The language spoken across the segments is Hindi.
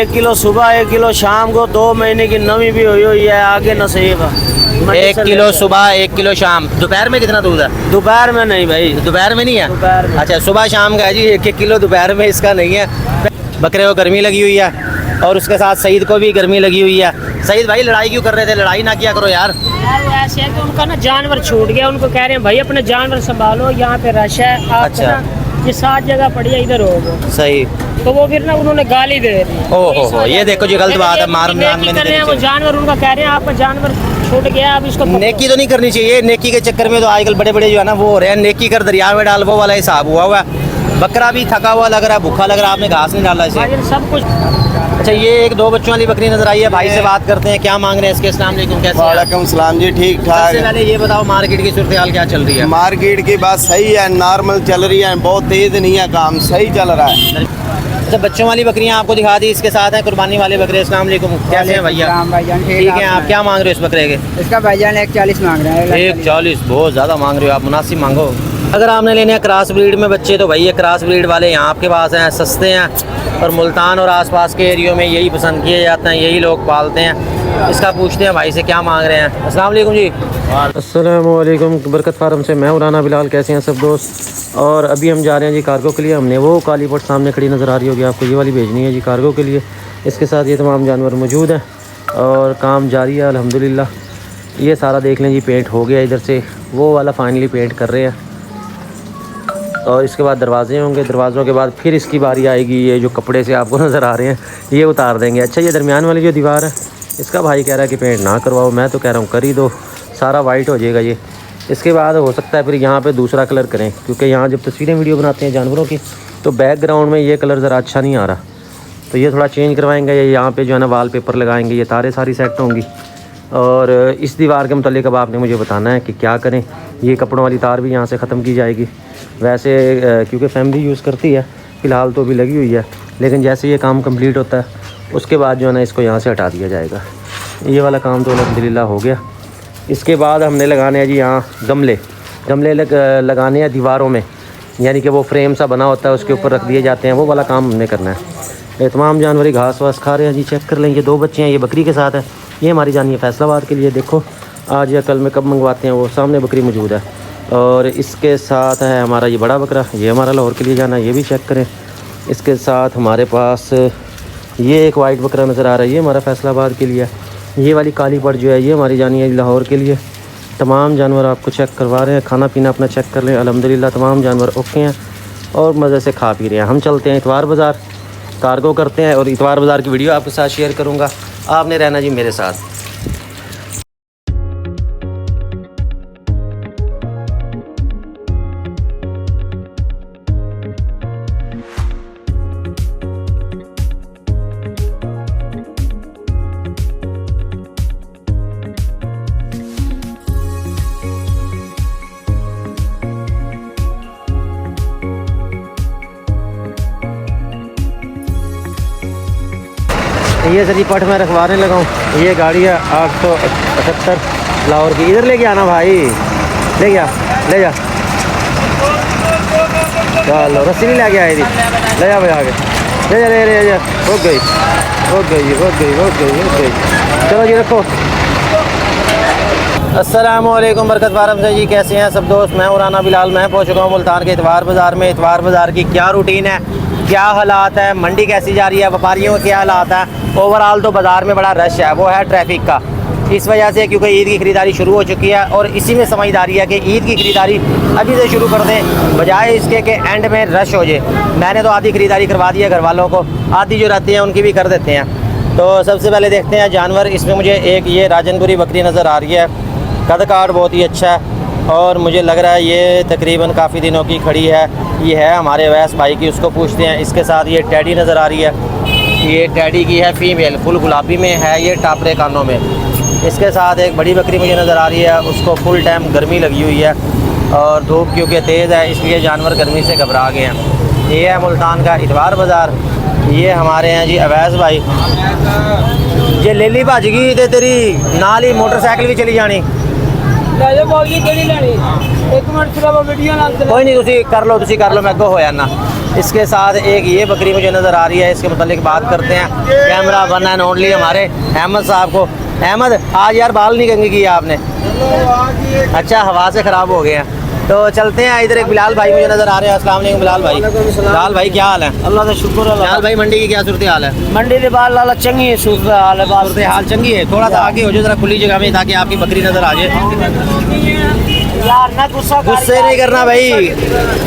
1 किलो सुबह 1 किलो शाम को 2 महीने की नमी भी हुई है आगे नसीब। 1 किलो सुबह 1 किलो शाम। दोपहर में कितना दूध है? दोपहर में नहीं भाई, दोपहर में नहीं है। दोपहर में। अच्छा सुबह शाम का है जी 1 किलो, दोपहर में इसका नहीं है। बकरे को गर्मी लगी हुई है और उसके साथ सईद को भी गर्मी लगी हुई है। सईद भाई लड़ाई क्यों कर रहे थे? लड़ाई ना किया करो यार। वो ऐसे है कि उनका ना जानवर छूट गया, उनको कह रहे हैं भाई अपने जानवर संभालो, यहाँ पे रश है। अच्छा। ये 7 जगह पड़ी है, इधर हो सही। तो वो फिर ना उन्होंने गाली दे दी। ओहो ये देखो जी गलत बात है। मार वो जानवर उनका कह रहे हैं आपका जानवर छूट गया, अब इसको नेकी तो नहीं करनी चाहिए। नेकी के चक्कर में तो आजकल बड़े बड़े जो है ना वो हो रहे हैं, नेकी कर दरिया में डाल, वो वाला हिसाब हुआ है। बकरा भी थका हुआ लग रहा है, भूखा लग रहा है, आपने घास नहीं डाला इसे। सब कुछ। अच्छा ये एक 2 बच्चों वाली बकरी नजर आई है, भाई से बात करते हैं क्या मांग रहे हैं इसके। अस्सलाम वालेकुम, कैसे हैं? वालेकुम सलाम जी, ठीक ठाक। सबसे पहले ये बताओ मार्केट की सूरत हाल क्या चल रही है? मार्केट की बात सही है, नॉर्मल चल रही है, बहुत तेज नहीं है, काम सही चल रहा है। अच्छा बच्चों वाली बकरियां आपको दिखा दी, इसके साथ हैं कुर्बानी वाले बकरे। अस्सलाम वालेकुम, कैसे हैं भैया? ठीक है। आप क्या मांग रहे हो इस बकरे के? इसका भाईजान 140 मांग रहे हैं। 140 बहुत ज़्यादा मांग रहे हो आप, मुनासिब मांगो। अगर आपने लेने हैं क्रॉस ब्रीड में बच्चे तो भाई ये क्रॉस ब्रीड वाले यहाँ आपके पास हैं, सस्ते हैं और मुल्तान और आसपास के एरियो में यही पसंद किए जाते हैं, यही लोग पालते हैं। इसका पूछते हैं भाई से क्या मांग रहे हैं। अस्सलाम वालेकुम जी। अस्सलाम वालेकुम, बरकत फार्म से मैं राना बिलाल। कैसे हैं सब दोस्त? और अभी हम जा रहे हैं जी कार्गो के लिए। हमने वो काली पट सामने खड़ी नज़र आ रही होगी आपको, ये वाली भेजनी है जी कार्गो के लिए। इसके साथ ये तमाम जानवर मौजूद हैं और काम जारी है अल्हम्दुलिल्लाह। ये सारा देख लें जी, पेंट हो गया इधर से, वो वाला फाइनली पेंट कर रहे हैं और इसके बाद दरवाजे होंगे। दरवाज़ों के बाद फिर इसकी बारी आएगी, ये जो कपड़े से आपको नज़र आ रहे हैं ये उतार देंगे। अच्छा ये दरमियान वाली जो दीवार है इसका भाई कह रहा है कि पेंट ना करवाओ, मैं तो कह रहा हूँ कर ही दो, सारा वाइट हो जाएगा ये। इसके बाद हो सकता है फिर यहाँ पे दूसरा कलर करें, क्योंकि यहाँ जब तस्वीरें वीडियो बनाते हैं जानवरों की तो बैकग्राउंड में ये कलर ज़रा अच्छा नहीं आ रहा, तो ये थोड़ा चेंज करवाएंगे। या यहाँ पे जो है ना वाल पेपर लगाएंगे, ये तारे सारी सेट होंगी। और इस दीवार के मतलब अब आपने मुझे बताना है कि क्या करें। ये कपड़ों वाली तार भी यहाँ से ख़त्म की जाएगी। वैसे क्योंकि फैमिली यूज़ करती है, फ़िलहाल तो अभी लगी हुई है, लेकिन जैसे ये काम कंप्लीट होता है उसके बाद जो है ना इसको यहाँ से हटा दिया जाएगा। ये वाला काम तो अल्हम्दुलिल्लाह हो गया। इसके बाद हमने लगाने हैं जी यहाँ गमले लगाने हैं दीवारों में, यानी कि वो फ्रेम सा बना होता है उसके ऊपर रख दिए जाते हैं, वो वाला काम हमने करना है। ये तमाम जानवर घास वास खा रहे हैं जी, चेक कर लें। ये 2 बच्चे हैं, ये बकरी के साथ है, ये हमारी जानी है फैसलाबाद के लिए। देखो आज या कल में कब मंगवाते हैं, वो सामने बकरी मौजूद है। और इसके साथ है हमारा ये बड़ा बकरा, ये हमारा लाहौर के लिए जाना है, ये भी चेक करें। इसके साथ हमारे पास ये एक वाइट बकरा नज़र आ रहा है, ये हमारा फैसलाबाद के लिए। ये वाली काली पट जो है ये हमारी जानी है लाहौर के लिए। तमाम जानवर आपको चेक करवा रहे हैं, खाना पीना अपना चेक कर लें। अल्हम्दुलिल्लाह तमाम जानवर ओके हैं और मज़े से खा पी रहे हैं। हम चलते हैं इतवार बाज़ार, कार्गो करते हैं और इतवार बाज़ार की वीडियो आपके साथ शेयर करूँगा। आपने रहना जी मेरे साथ। ये सर जी पट में रखवाने लगा हूँ। ये गाड़ी है 878 लाहौर की। इधर लेके आना भाई, ले गया ले जा, चलो रस्सी नहीं लेके आए थी, ले जा भाई आगे, ले जा ले जा। रुक गई रुक गई रुक गई रुक गई रुक गई। चलो जी रखो। अस्सलाम वालेकुम, बरकत फार्म से जी। कैसे हैं सब दोस्त? मैं राना बिलाल, मैं पहुँच चुका हूँ मुल्तान के इतवार बाज़ार में। इतवार बाज़ार की क्या रूटीन है, क्या हालात है, मंडी कैसी जा रही है, व्यापारियों के क्या हालात है। ओवरऑल तो बाज़ार में बड़ा रश है, वो है ट्रैफिक का, इस वजह से, क्योंकि ईद की ख़रीदारी शुरू हो चुकी है और इसी में समझदारी है कि ईद की ख़रीदारी अभी से शुरू कर दें, बजाय इसके कि एंड में रश हो जाए। मैंने तो आधी ख़रीदारी करवा दी है घर वालों को, आधी जो रहती है उनकी भी कर देते हैं। तो सबसे पहले देखते हैं जानवर। इसमें मुझे एक ये राजनपुरी बकरी नज़र आ रही है, कद काठ बहुत ही अच्छा है और मुझे लग रहा है ये तकरीबन काफ़ी दिनों की खड़ी है। ये है हमारे वैस भाई की, उसको पूछते हैं। इसके साथ ये टैडी नज़र आ रही है, ये टैडी की है फीमेल, फुल गुलाबी में है, ये टापरे कानों में। इसके साथ एक बड़ी बकरी मुझे नज़र आ रही है, उसको फुल टाइम गर्मी लगी हुई है और धूप क्योंकि तेज़ है इसलिए जानवर गर्मी से घबरा गए हैं। ये है मुल्तान का इतवार बाज़ार। ये हमारे हैं जी अवैस भाई। ये लेली भज गई तो तेरी नाल ही मोटरसाइकिल भी चली जानी। कोई नहीं, तुसी कर लो मैं अगो होया ना। इसके साथ एक ये बकरी मुझे नज़र आ रही है, इसके मतलब बात करते हैं। कैमरा वन एंड ओनली हमारे अहमद साहब को। अहमद, आज यार बाल नहीं कंघी किया आपने? अच्छा, हवा से ख़राब हो गए हैं। तो चलते हैं, इधर एक बिलाल भाई मुझे नज़र आ रहे हैं। अस्सलाम वालेकुम बिलाल भाई। बिलाल भाई क्या हाल है? अल्लाह का शुक्र है। बिलाल भाई, मंडी की क्या सूरत हाल है? मंडी के बाल लाला चंगी है, सूरत हाल है, सूरत हाल चंगी है। थोड़ा सा आगे हो जाए जरा खुली जगह में, ताकि आपकी बकरी नज़र आ जाए। यार ना गुस्से नहीं करना भाई,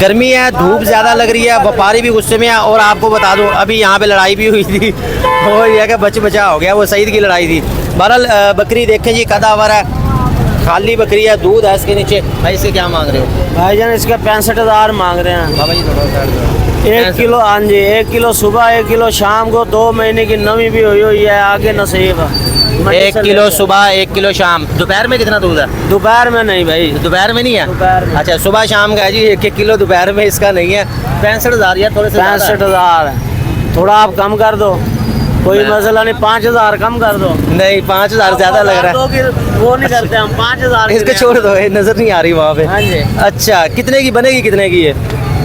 गर्मी है, धूप ज़्यादा लग रही है, व्यापारी भी गुस्से में है। और आपको बता दूं, अभी यहाँ पे लड़ाई भी हुई थी और यह कि बचा हो गया, वो सईद की लड़ाई थी। बहरहाल बकरी देखें जी, कदावर है, खाली बकरी है, दूध है इसके नीचे। भाई इसके क्या मांग रहे हो? भाईजान इसका 65,000 मांग रहे हैं। बाबा जी थोड़ा 1 किलो, हाँ जी, 1 किलो सुबह, 1 किलो शाम को, 2 महीने की नमी भी हुई है, आगे नसीब है। 1 किलो सुबह, 1 किलो शाम। दोपहर में कितना दूध है? दोपहर में नहीं भाई, दोपहर में नहीं है? दोपहर में। अच्छा, सुबह शाम का है जी, 1 किलो। दोपहर में इसका नहीं है। 65,000 यार, थोड़े से 65,000 है। थोड़ा आप कम कर दो, कोई मसला नहीं, 5,000 कम कर दो। नहीं, 5,000 ज़्यादा लग रहा है। वो नहीं करते हम, 5,000 इसको छोड़ दो, ये नजर नहीं आ रही वहाँ पे। हाँ जी। अच्छा, कितने की बनेगी? कितने की है?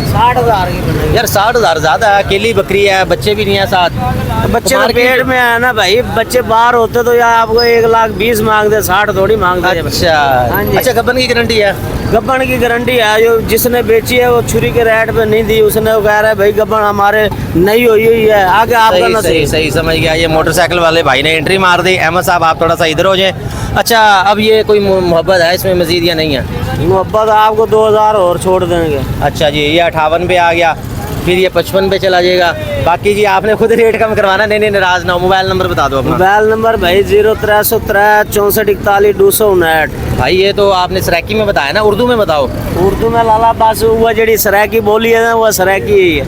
60,000 की बनेगी। यार 60,000 ज़्यादा है, अकेली बकरी है, बच्चे भी नहीं है साथ। तो बच्चे तो मार्केट पेट में है ना भाई, बच्चे बाहर होते तो यार आपको 1,20,000 मांग दे, 60 थोड़ी मांग दे। अच्छा, हाँ जी। अच्छा, गब्बन की गारंटी है? गब्बन की गारंटी है। जो जिसने बेची है वो छुरी के रेट पे नहीं दी, उसने वो कह रहा है भाई गब्बन हमारे नहीं हुई है, आगे आपका सही, नसीब। सही समझ गया। ये मोटरसाइकिल वाले भाई ने एंट्री मार दी। अहमद साहब, आप थोड़ा सा इधर हो जाए। अच्छा, अब ये कोई मोहब्बत है इसमें मजीद या नहीं है? मोहब्बत आपको 2,000 और छोड़ देंगे। अच्छा जी, ये 58 पे आ गया, फिर ये 55 पे चला जाएगा। बाकी जी आपने खुद रेट कम करवाना। नहीं, नाराज ना हो। मोबाइल नंबर बता दो अपना। मोबाइल नंबर भाई 0303 64 41 259। भाई ये तो आपने सराकी में बताया ना, उर्दू में बताओ। उर्दू में लाला बस वो जड़ी सराकी बोली है ना, वो सराकी ही है।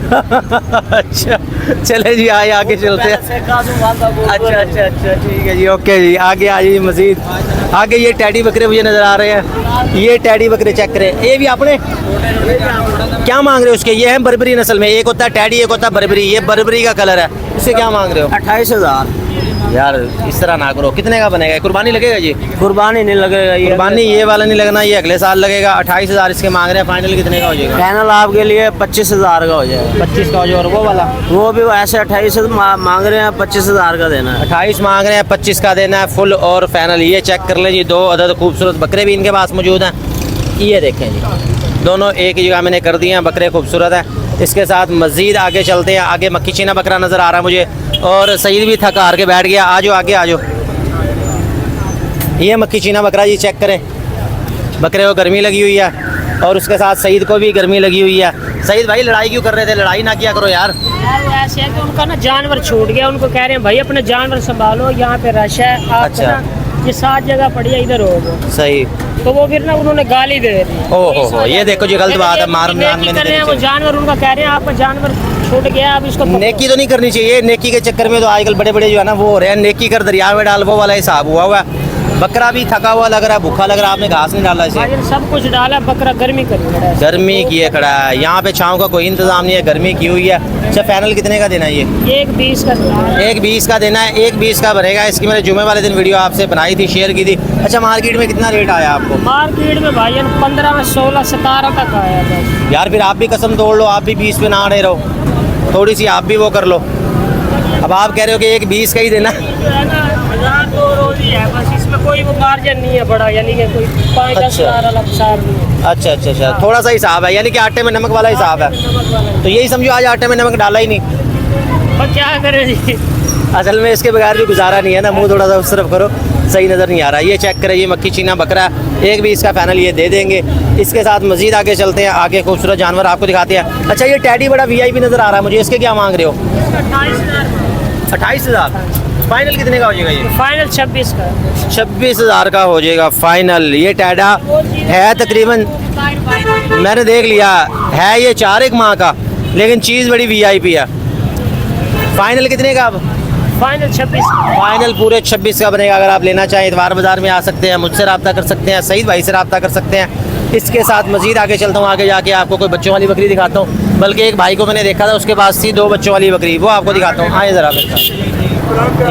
अच्छा, चले जी, आगे चलते हैं। अच्छा, ठीक है जी, ओके जी, आगे आ जाइए मजीद। आगे ये टैडी बकरे मुझे नज़र आ रहे हैं। ये टैडी बकरे चेक करें, ये भी आपने क्या मांग रहे हो उसके? ये है बर्बरी नस्ल में, एक होता है टैडी, एक होता है बर्बरी। ये बर्बरी का कलर है, इससे क्या मांग रहे हो? 28,000। यार इस तरह ना करो, कितने का बनेगा? कुर्बानी लगेगा जी? कुर्बानी नहीं लगेगा, ये कुर्बानी ये वाला नहीं लगना, ये अगले साल लगेगा। 28,000 इसके मांग रहे हैं। फाइनल कितने का हो जाएगा? फाइनल आपके लिए 25,000 का हो जाएगा। 25 का हो जाएगा। और वो वाला? वो भी ऐसे 28 मांग रहे हैं, 25,000 का देना है। 28 मांग रहे हैं, 25 का देना है फुल और फाइनल। ये चेक कर लें जी, 2 अदद खूबसूरत बकरे भी इनके पास मौजूद हैं। ये देखें जी, दोनों एक ही जगह मैंने कर दिए हैं, बकरे खूबसूरत है। इसके साथ मज़ीद आगे चलते हैं। आगे मक्खी चीना बकरा नज़र आ रहा है मुझे, और सईद भी थक हार के बैठ गया। आ जाओ आगे, आ जाओ। ये मक्खी चीना बकरा जी चेक करें, बकरे को गर्मी लगी हुई है और उसके साथ सईद को भी गर्मी लगी हुई है। सईद भाई, लड़ाई क्यों कर रहे थे? लड़ाई ना किया करो यार। यार वो ऐसे है कि उनका ना जानवर छूट गया, उनको कह रहे हैं भाई अपने जानवर संभालो, यहाँ पे रश है, आप अच्छा। ना ये 7 जगह पड़ी है, इधर हो। सही। तो वो फिर ना उन्होंने गाली दे दी। ओहो, ये देखो जी, गलत बात है। मार वो जानवर उनका कह रहे हैं आपका जानवर छूट गया, अब इसको नेकी तो नहीं करनी चाहिए। नेकी के चक्कर में तो आजकल बड़े बड़े जो है ना वो हो रहे हैं, नेकी कर दरिया में डाल, वो वाला हिसाब हुआ है। बकरा भी थका हुआ लग रहा है, भूखा लग रहा है, आपने घास नहीं डाला इसे? भाईजान सब कुछ डाला, बकरा गर्मी कर खड़ा है। गर्मी किए खड़ा है, यहाँ पे छाँव का कोई इंतजाम नहीं है, गर्मी की हुई है। अच्छा, फाइनल कितने का देना है ये? 1,20 का देना है। 1,20 का देना है। 1,20 का बनेगा। इसकी मैंने जुमे वाले दिन वीडियो आपसे बनाई थी, शेयर की थी। अच्छा, मार्केट में कितना रेट आया आपको? मार्केट में भाईजान 15 में 16 17 तक आया बस। यार फिर आप भी कसम तोड़ लो, आप भी 20 पे ना अड़े रहो, थोड़ी सी आप भी वो कर लो। अब आप कह रहे हो कि 1,20 का ही देना? है बस, इसमें कोई वो मार्जिन नहीं है बड़ा, यानी कि कोई 5-10 हज़ार अलग सार नहीं। अच्छा, थोड़ा सा हिसाब है, यानी कि आटे में नमक वाला हिसाब है। तो यही समझो आज आटे में नमक डाला ही नहीं। और क्या करें जी, असल में इसके बगैर भी गुजारा नहीं है ना। मुंह थोड़ा सा उस तरफ करो, सही नज़र नहीं आ रहा। ये चेक करें, ये मक्खी चीना बकरा 1,20 का फाइनल ये दे देंगे। इसके साथ मजीद आगे चलते हैं, आगे खूबसूरत जानवर आपको दिखाते हैं। अच्छा, ये टैडी बड़ा VIP नज़र आ रहा है मुझे, इसके क्या मांग रहे हो? 28,000। फाइनल कितने का हो जाएगा ये? फाइनल 26 का। 26,000 का हो जाएगा फाइनल। ये टैडा है तकरीबन, मैंने देख लिया है, ये 4 माह का, लेकिन चीज़ बड़ी VIP है। फाइनल कितने का? अब फाइनल 26। फाइनल पूरे 26 का बनेगा। अगर आप लेना चाहें इतवार बाज़ार में आ सकते हैं, मुझसे रब्ता कर सकते हैं, सईद भाई से रब्ता कर सकते हैं। इसके साथ मजीद आगे चलता हूँ, आगे जाके आपको कोई बच्चों वाली बकरी दिखाता हूँ। बल्कि एक भाई को मैंने देखा था, उसके पास थी 2 बच्चों वाली बकरी, वो आपको दिखाता हूँ। आए ज़रा।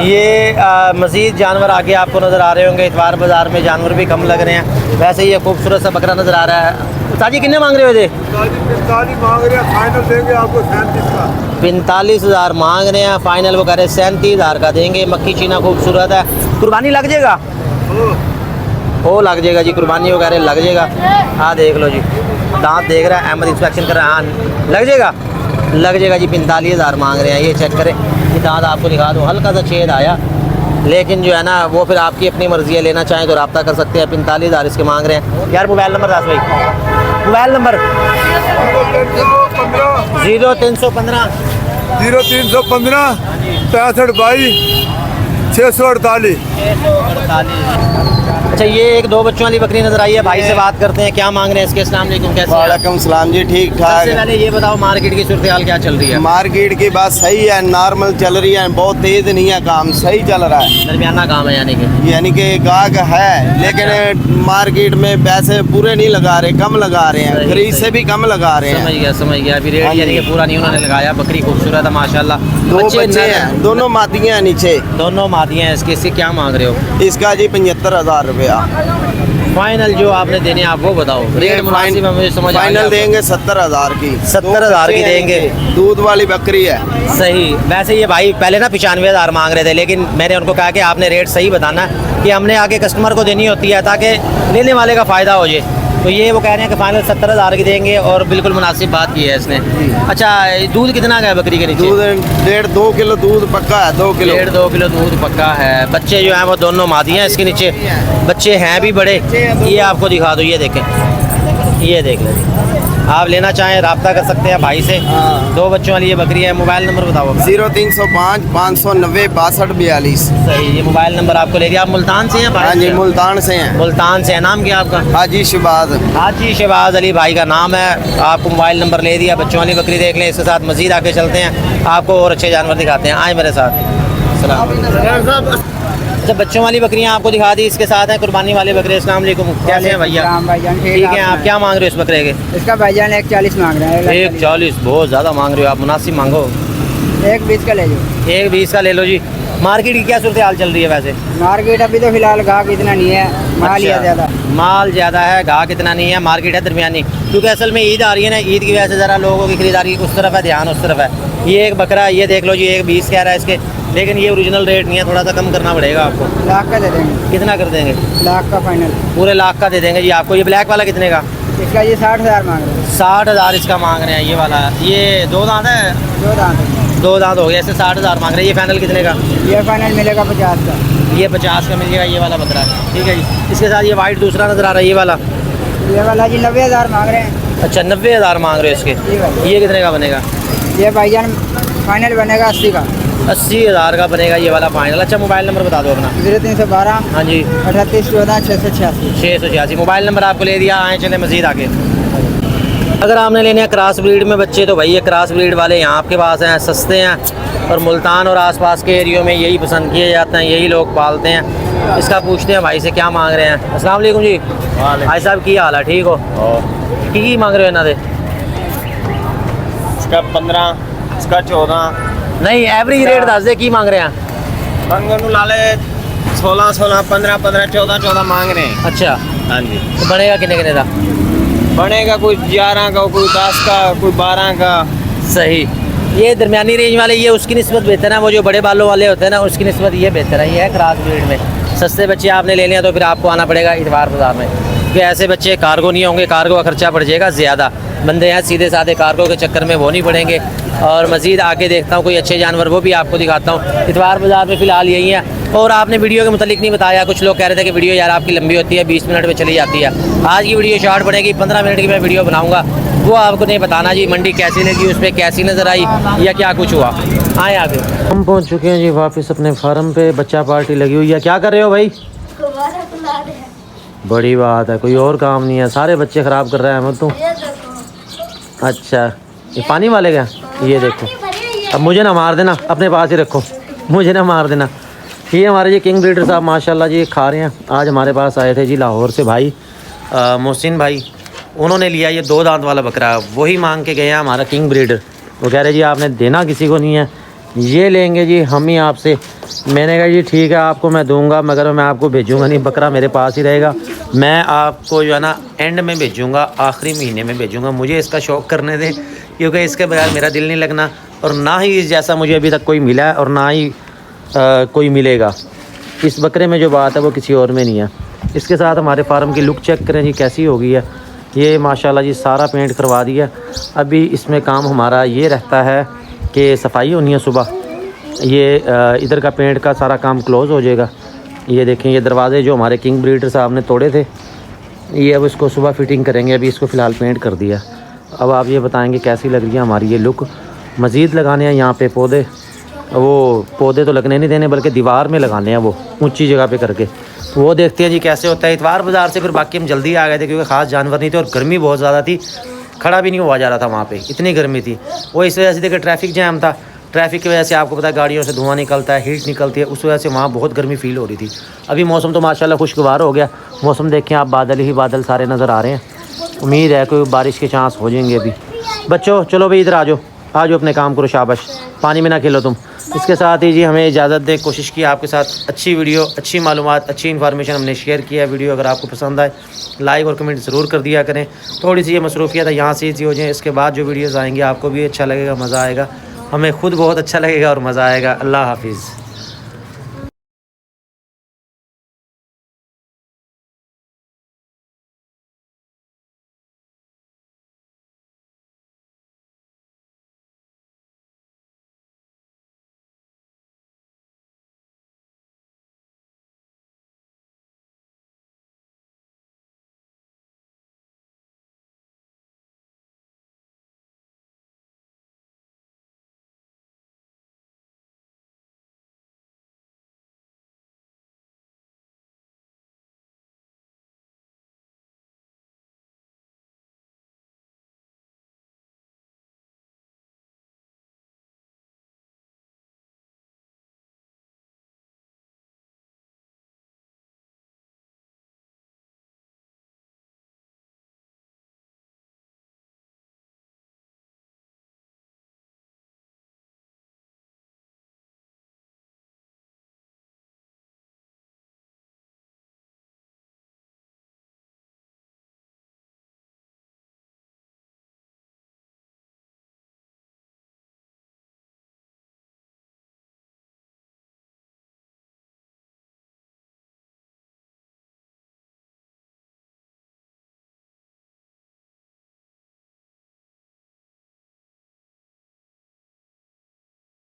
ये मज़ीद जानवर आगे आपको नज़र आ रहे होंगे। इतवार बाज़ार में जानवर भी कम लग रहे हैं। वैसे ये खूबसूरत सा बकरा नज़र आ रहा है। ताजी कितने मांग रहे हो? 45 मांग रहे हैं, फाइनल देंगे आपको 37 का। 45,000 मांग रहे हैं, फाइनल वो कह रहे हैं 37,000 का देंगे। मक्खी चीना खूबसूरत है। कुर्बानी लग जाएगा? ओ लग जाएगा जी, कुर्बानी वगैरह लग जाएगा। हाँ देख लो जी, दांत देख रहा है, अहमद इंस्पेक्शन कर रहा है। हाँ लग जाएगा, लग जाएगा जी। 45,000 मांग रहे हैं। ये चेक करें, ये दांत आपको दिखा दूँ, हल्का सा छेद आया, लेकिन जो है ना वो फिर आपकी अपनी मर्ज़ी है। लेना चाहें तो रब्ता कर सकते हैं। 45,000 इसके मांग रहे हैं। यार मोबाइल नंबर दास भाई, मोबाइल नंबर 0315 0315 65 648। अच्छा, ये एक 2 बच्चों वाली बकरी नजर आई है। भाई से बात करते हैं, क्या मांग रहे हैं इसके। अस्सलाम वालेकुम, कैसे हैं? वालेकुम सलाम जी, ठीक सबसे ठाक। पहले ये बताओ मार्केट की सूरत हाल क्या चल रही है? मार्केट की बात सही है, नॉर्मल चल रही है, बहुत तेज नहीं है, काम सही चल रहा है। दरमियाना काम है यानी कि गाहक है, लेकिन मार्केट में पैसे पूरे नहीं लगा रहे, कम लगा रहे हैं, सही, खरीद सही। से भी कम लगा रहे समझ हैं। गया, समझ गया। अभी रेट हाँ यानी कि जी। पूरा नहीं उन्होंने लगाया। बकरी खूबसूरत है माशाल्लाह। दो बच्चे नर हैं, दोनों मादियाँ हैं नीचे। दोनों मादियाँ हैं इसके। इसके क्या मांग रहे हो? इसका जी 75,000 रुपया फाइनल जो आपने देने आप वो बताओ। रेट मुनासिब है, मुझे समझ आ गया। फाइनल देंगे 70,000 की। 70,000 की देंगे। दूध वाली बकरी है। सही। वैसे ये भाई पहले ना 95,000 मांग रहे थे, लेकिन मैंने उनको कहा कि आपने रेट सही बताना कि हमने आगे कस्टमर को देनी होती है ताकि लेने वाले का फ़ायदा हो जाए। तो ये वो कह रहे हैं कि फाइनल 70,000 की देंगे और बिल्कुल मुनासिब बात की है इसने। अच्छा, दूध कितना का है बकरी के नीचे? दूध 1.5-2 किलो दूध पक्का है। 2 किलो 1.5-2 किलो दूध पक्का है। बच्चे जो हैं वो दोनों मादियाँ हैं इसके नीचे। बच्चे हैं भी बड़े। ये आपको दिखा दो, ये देखें, ये देख लें। आप लेना चाहें रब्ता कर सकते हैं भाई से। 2 बच्चों वाली ये बकरी है। मोबाइल नंबर बताओ अपना। 0305 590 6242। सही, ये मोबाइल नंबर आपको ले दिया। आप मुल्तान से हैं भाई? हाँ जी, मुल्तान से हैं। मुल्तान से है। नाम क्या आपका? हाजी शहबाज। हाजी शहबाज अली भाई का नाम है। आपको मोबाइल नंबर ले दिया। बच्चों वाली बकरी देख लें। इसके साथ मज़ीद आगे चलते हैं, आपको और अच्छे जानवर दिखाते हैं। आए मेरे साथ। सलाम। अच्छा, बच्चों वाली बकरियां आपको दिखा दी। इसके साथ हैं कुर्बानी वाले बकरे। अस्सलाम वालेकुम, कैसे हैं भैया? राम भाईजान ठीक है। आप क्या मांग रहे हो इस बकरे के? इसका भाईजान 140 मांग रहे हैं। 140 बहुत ज़्यादा मांग रहे हो आप। मुनासिब मांगो। 120 का ले लो। 120 का ले लो जी। मार्केट की क्या सूरत हाल चल रही है वैसे? मार्केट अभी तो फिलहाल गाहक इतना नहीं है, माल ही है ज़्यादा। माल ज़्यादा है, गाहक इतना नहीं है, मार्केट है दरमियानी। क्योंकि असल में ईद आ रही है ना, ईद की वजह से ज़रा लोगों की खरीदारी उस तरफ है, ध्यान उस तरफ है। ये एक बकरा ये देख लो जी, 120 कह रहा है इसके, लेकिन ये ओरिजिनल रेट नहीं है, थोड़ा सा कम करना पड़ेगा आपको। लाख का दे देंगे। कितना कर देंगे? लाख का फाइनल। पूरे लाख का दे देंगे जी आपको। ये ब्लैक वाला कितने का? इसका ये 60,000 मांग रहे हैं। 60,000 इसका मांग रहे हैं। ये वाला, ये 2 दांत है? 2 दांत। 2 दांत हो गया। इससे 60,000 मांग रहे हैं। ये फाइनल कितने का? ये फाइनल मिलेगा 50 का। ये 50 का मिल जाएगा। ये वाला बकरा, ठीक है जी। इसके साथ ये वाइट दूसरा नज़र आ रहा है, ये वाला। ये वाला जी 90,000 मांग रहे हैं। अच्छा, 90,000 मांग रहे हो इसके। जी भाई। ये कितने का बनेगा? ये भाईजान फाइनल बनेगा 80 का। 80,000 का बनेगा ये वाला फाइनल। अच्छा, मोबाइल नंबर बता दो अपना। 0312 हाँ जी, 38 14 686। 686 मोबाइल नंबर आपको ले दिया। आए चले मज़ीद आगे। अगर आपने लेने हैं क्रॉस ब्रीड में बच्चे तो भाई ये क्रॉस ब्रीड वाले यहाँ आपके पास हैं, सस्ते हैं और मुल्तान और आसपास के एरियो में यही पसंद किए जाते हैं, यही लोग पालते हैं। इसका पूछते हैं भाई से क्या मांग रहे हैं। अस्सलाम वालेकुम जी। भाई साहब की हाल है? ठीक हो? की मांग रहे हो इन्हों दे? इसका 15, इसका 14। नहीं, एवरेज रेट दस दे की मांग रहे हैं? मंगन ला ले 16, 16, 15, 15, 14, 14 मांग रहे हैं। अच्छा, हाँ जी। तो बनेगा कितने का? बनेगा कोई 11 का, कोई 10 का, कोई 12 का। सही। ये दरमियानी रेंज वाले ये उसकी निस्बत बेहतर है। वो जो बड़े बालों वाले होते हैं ना, उसकी निस्बत ये बेहतर है। ये है क्रॉस ब्रीड में। सस्ते बच्चे आपने ले लिया तो फिर आपको आना पड़ेगा इतवार बाज़ार में, क्योंकि ऐसे बच्चे कार्गो नहीं होंगे, कार्गो का खर्चा पड़ जाएगा ज़्यादा। बंदे हैं सीधे साधे, कार्गो के चक्कर में वो नहीं पड़ेंगे। और मज़ीद आगे देखता हूँ कोई अच्छे जानवर, वो भी आपको दिखाता हूँ। इतवार बाज़ार में फ़िलहाल यही है। और आपने वीडियो के मुतालिक नहीं बताया। कुछ लोग कह रहे थे कि वीडियो यार आपकी लंबी होती है, 20 मिनट में चली जाती है। आज की वीडियो शॉर्ट बनेगी, 15 मिनट की मैं वीडियो बनाऊँगा। वो आपको नहीं बताना जी मंडी कैसी लगी, उस पर कैसी नज़र आई या क्या कुछ हुआ। आए आगे। हम पहुंच चुके हैं जी वापस अपने फार्म पे। बच्चा पार्टी लगी हुई है। क्या कर रहे हो भाई? बड़ी बात है, कोई और काम नहीं है। सारे बच्चे ख़राब कर रहे हैं। तुम अच्छा, ये पानी वाले क्या? ये देखो, अब मुझे ना मार देना, अपने पास ही रखो, मुझे ना मार देना। ये हमारे जी किंग ब्रीडर साहब माशाल्लाह जी खा रहे हैं। आज हमारे पास आए थे जी लाहौर से भाई मोहसिन भाई। उन्होंने लिया ये 2 दांत वाला बकरा, वही मांग के गए हैं हमारा किंग ब्रीडर। वो कह रहे जी आपने देना किसी को नहीं है, ये लेंगे जी हम ही आपसे। मैंने कहा जी ठीक है आपको मैं दूंगा, मगर मैं आपको भेजूंगा नहीं, बकरा मेरे पास ही रहेगा। मैं आपको जो है ना एंड में भेजूंगा, आखिरी महीने में भेजूंगा। मुझे इसका शौक़ करने दें, क्योंकि इसके बगैर मेरा दिल नहीं लगना, और ना ही इस जैसा मुझे अभी तक कोई मिला है और ना ही कोई मिलेगा। इस बकरे में जो बात है वो किसी और में नहीं है। इसके साथ हमारे फार्म की लुक चेक करें जी कैसी हो गई है। ये माशाल्लाह जी सारा पेंट करवा दिया। अभी इसमें काम हमारा ये रहता है कि सफाई होनी है सुबह। ये इधर का पेंट का सारा काम क्लोज़ हो जाएगा। ये देखें ये दरवाज़े जो हमारे किंग ब्रीडर साहब ने तोड़े थे, ये अब इसको सुबह फिटिंग करेंगे। अभी इसको फ़िलहाल पेंट कर दिया। अब आप ये बताएंगे कैसी लग रही है हमारी ये लुक। मज़ीद लगाने हैं यहाँ पे पौधे, वो पौधे तो लगने नहीं देने बल्कि दीवार में लगाने हैं, वो ऊंची जगह पे करके। तो वो देखते हैं जी कैसे होता है। इतवार बाज़ार से फिर बाकी हम जल्दी आ गए थे क्योंकि ख़ास जानवर नहीं थे और गर्मी बहुत ज़्यादा थी, खड़ा भी नहीं हुआ जा रहा था वहाँ पे, इतनी गर्मी थी। वो इस वजह से देखिए ट्रैफिक जैम था। ट्रैफिक की वजह से आपको पता है गाड़ियों से धुआं निकलता है, हीट निकलती है, उस वजह से वहाँ बहुत गर्मी फील हो रही थी। अभी मौसम तो माशाल्लाह खुशगवार हो गया। मौसम देखें आप, बादल ही बादल सारे नज़र आ रहे हैं। उम्मीद है कोई बारिश के चांस हो जाएंगे अभी। बच्चों चलो भाई इधर आ जाओ अपने काम करो, शाबाश, पानी में ना खेलो तुम। इसके साथ ही जी हमें इजाज़त दें। कोशिश की आपके साथ अच्छी वीडियो, अच्छी मालूमात, अच्छी इन्फॉर्मेशन हमने शेयर किया। वीडियो अगर आपको पसंद आए लाइक और कमेंट ज़रूर कर दिया करें। थोड़ी सी ये मसरूफियत है यहाँ से इजी हो जाए, इसके बाद जो वीडियोज़ आएंगे आपको भी अच्छा लगेगा, मज़ा आएगा, हमें खुद बहुत अच्छा लगेगा और मज़ा आएगा। अल्लाह हाफिज़।